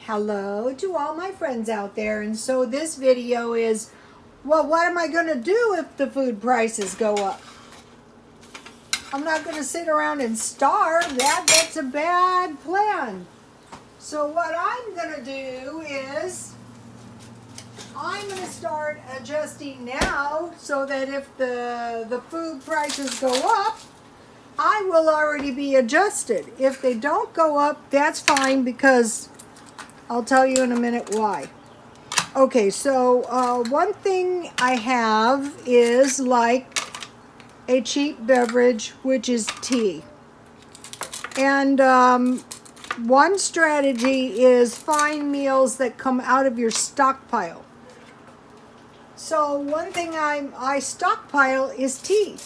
Hello to all my friends out there. And so this video is, well, what am I going to do if the food prices go up? I'm not going to sit around and starve. That's a bad plan. So what I'm going to do is I'm going to start adjusting now so that if the food prices go up, I will already be adjusted. If they don't go up, that's fine, because I'll tell you in a minute why. Okay, so one thing I have is like a cheap beverage, which is tea. And one strategy is find meals that come out of your stockpile. So one thing I stockpile is tea.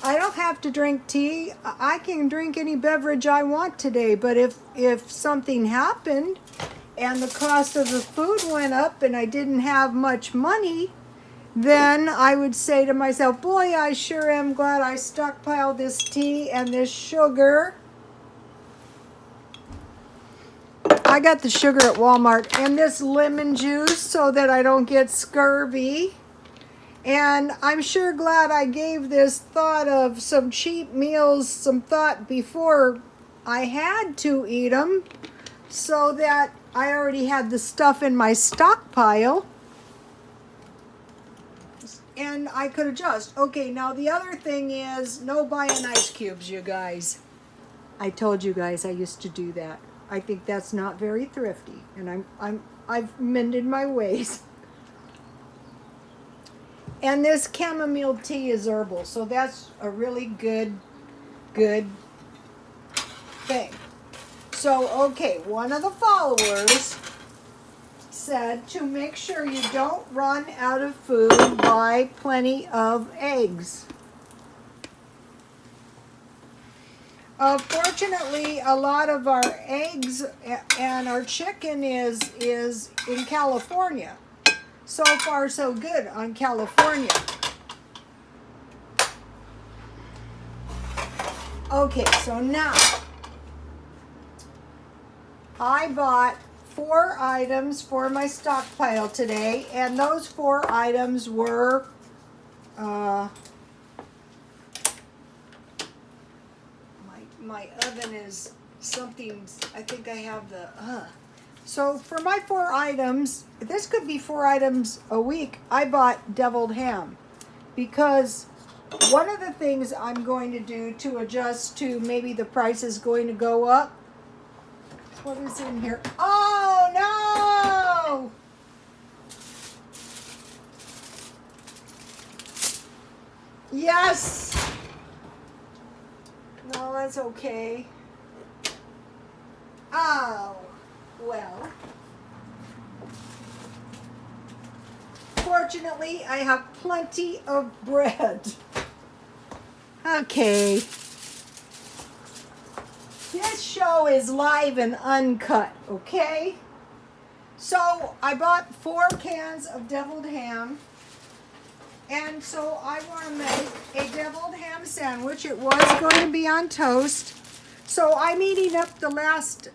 I don't have to drink tea. I can drink any beverage I want today, but if something happened and the cost of the food went up and I didn't have much money, then I would say to myself, boy, I sure am glad I stockpiled this tea and this sugar. I got the sugar at Walmart, and this lemon juice so that I don't get scurvy. And I'm sure glad I gave this thought of some cheap meals some thought before I had to eat them, so that I already had the stuff in my stockpile and I could adjust. Okay, now the other thing is no buying ice cubes, you guys. I told you guys I used to do that. I think that's not very thrifty, and I've mended my ways. And this chamomile tea is herbal, so that's a really good thing. So, okay, one of the followers said to make sure you don't run out of food, buy plenty of eggs. Fortunately, a lot of our eggs and our chicken is in California. So far, so good on California. Okay, so now I bought 4 items for my stockpile today, and those 4 items were my oven is something, I think I have the So for my 4 items, this could be 4 items a week, I bought deviled ham, because one of the things I'm going to do to adjust to maybe the price is going to go up. What is in here? Oh no! Yes! No, that's okay. Oh, well. Fortunately, I have plenty of bread. Okay. This show is live and uncut, okay? So I bought 4 cans of deviled ham. And so I want to make a deviled ham sandwich. It was going to be on toast. So I'm eating up the last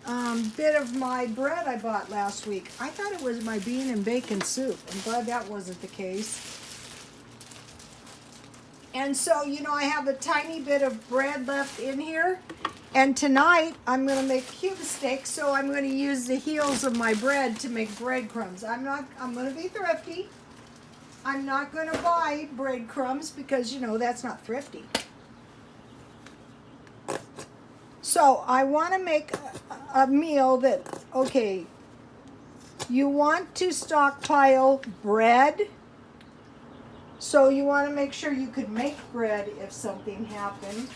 bit of my bread I bought last week. I thought it was my bean and bacon soup. I'm glad that wasn't the case. And so, you know, I have a tiny bit of bread left in here. And tonight I'm going to make cube steaks, so I'm going to use the heels of my bread to make breadcrumbs. I'm going to be thrifty. I'm not going to buy breadcrumbs because, you know, that's not thrifty. So I want to make a meal that, okay, you want to stockpile bread. So you want to make sure you could make bread if something happened.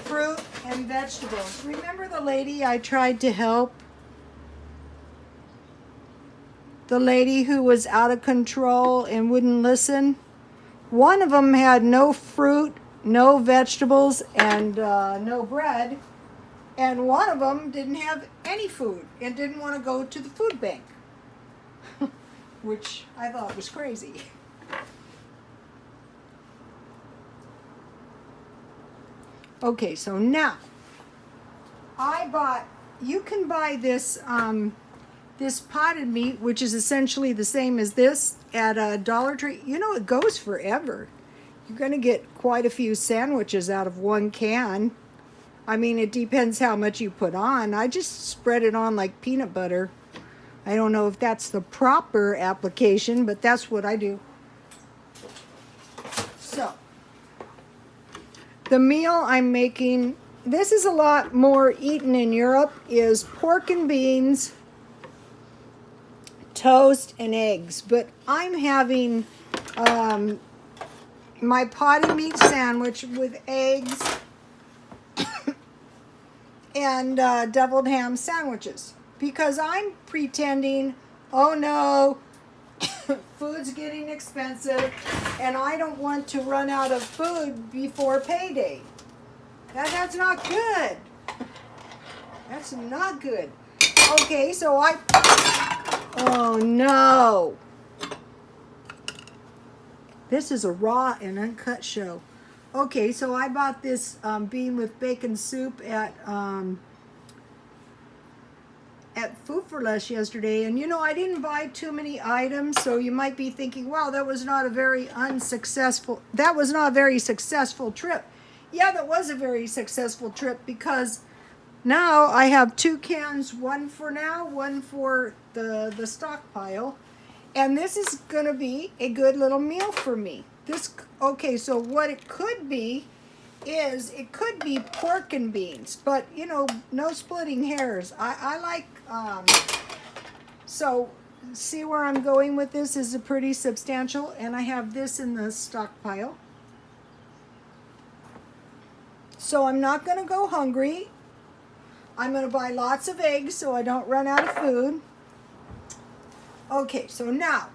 Fruit and vegetables. Remember the lady I tried to help? The lady who was out of control and wouldn't listen? One of them had no fruit, no vegetables, and no bread. And one of them didn't have any food and didn't want to go to the food bank, which I thought was crazy. Okay, so now I bought you can buy this this potted meat, which is essentially the same as this, at a Dollar Tree. You know, it goes forever. You're going to get quite a few sandwiches out of one can. I mean, it depends how much you put on. I just spread it on like peanut butter. I don't know if that's the proper application, but that's what I do. So, the meal I'm making, this is a lot more eaten in Europe, is pork and beans, toast, and eggs. But I'm having my potted meat sandwich with eggs and deviled ham sandwiches, because I'm pretending, oh no, food's getting expensive and I don't want to run out of food before payday. That's not good. That's not good. Okay, so oh no. This is a raw and uncut show. Okay, so I bought this bean with bacon soup at Food for Less yesterday, and you know, I didn't buy too many items, so you might be thinking, wow, that was not a very successful trip. Yeah, that was a very successful trip, because now I have 2 cans, one for now, one for the stockpile, and this is going to be a good little meal for me. Okay, so what it could be is, it could be pork and beans, but you know, no splitting hairs. I like, so see where I'm going with this is a pretty substantial, and I have this in the stockpile. So I'm not going to go hungry. I'm going to buy lots of eggs so I don't run out of food. Okay, so now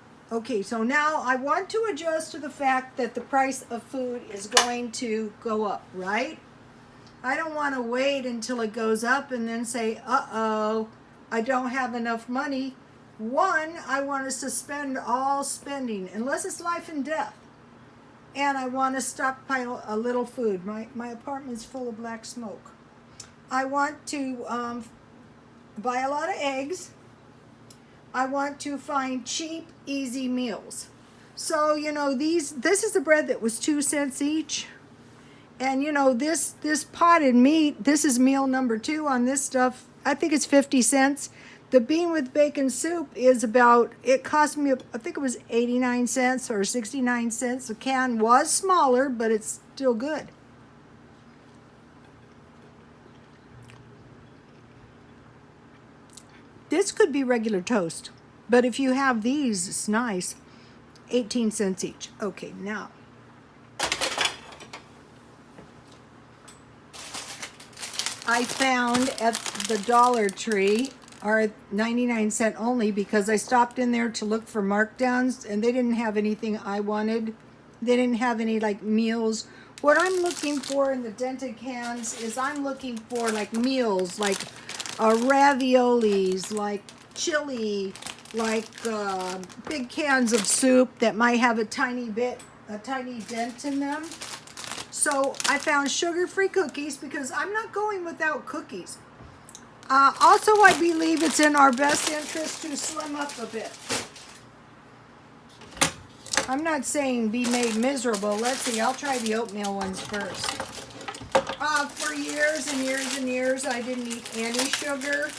I want to adjust to the fact that the price of food is going to go up, right? I don't want to wait until it goes up and then say, uh-oh, I don't have enough money. One, I want to suspend all spending, unless it's life and death. And I want to stockpile a little food. My apartment's full of black smoke. I want to buy a lot of eggs. I want to find cheap, easy meals. So, you know, this is the bread that was 2 cents each. And, you know, this potted meat, this is meal number 2 on this stuff. I think it's 50 cents. The bean with bacon soup is about, it cost me, I think it was 89 cents or 69 cents. The can was smaller, but it's still good. This could be regular toast, but if you have these, it's nice. 18 cents each. Okay, now. I found at the Dollar Tree, are 99 cents only, because I stopped in there to look for markdowns and they didn't have anything I wanted. They didn't have any like meals. What I'm looking for in the dented cans is I'm looking for like meals, like raviolis, like chili, like big cans of soup that might have a tiny dent in them. So I found sugar-free cookies, because I'm not going without cookies. Also, I believe it's in our best interest to slim up a bit. I'm not saying be made miserable. Let's see, I'll try the oatmeal ones first. For years and years and years, I didn't eat any sugar.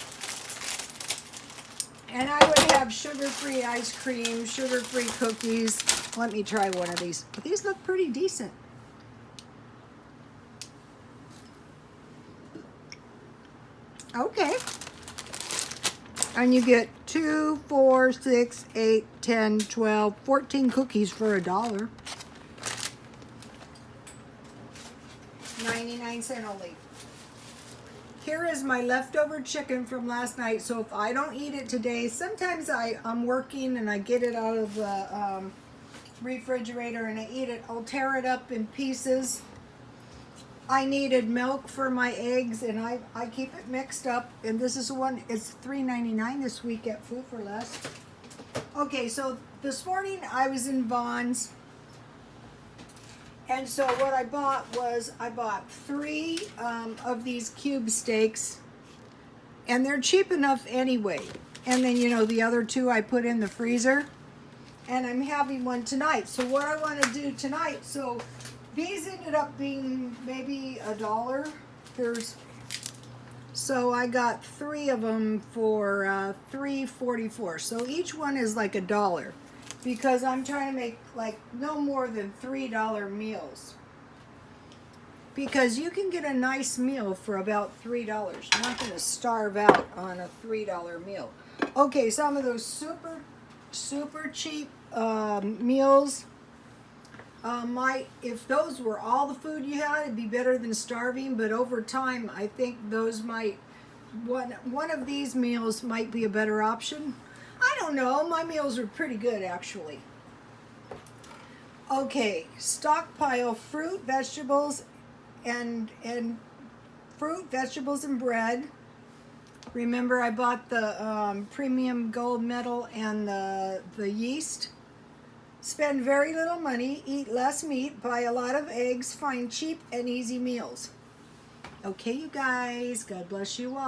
And I would have sugar-free ice cream, sugar-free cookies. Let me try one of these. These look pretty decent. Okay. And you get 2, 4, 6, 8, 10, 12, 14 cookies for $1. 99 cents only. Here is my leftover chicken from last night. So if I don't eat it today, sometimes I'm working and I get it out of the refrigerator and I eat it. I'll tear it up in pieces. I needed milk for my eggs, and I keep it mixed up. And this is one, it's $3.99 this week at Food for Less. Okay, so this morning I was in Vaughn's. And so what I bought was, I bought 3 of these cube steaks. And they're cheap enough anyway. And then, you know, the other two I put in the freezer. And I'm having one tonight. So what I want to do tonight, so these ended up being maybe $1. So I got 3 of them for $3.44. So each one is like $1 because I'm trying to make like no more than $3 meals. Because you can get a nice meal for about $3. You're not going to starve out on a $3 meal. Okay, some of those super cheap meals if those were all the food you had, it'd be better than starving. But over time, I think those might one of these meals might be a better option. I don't know. My meals are pretty good actually. Okay, stockpile fruit, vegetables, and fruit, vegetables, and bread. Remember, I bought the premium gold medal and the yeast. Spend very little money, eat less meat, buy a lot of eggs, find cheap and easy meals. Okay, you guys, God bless you all.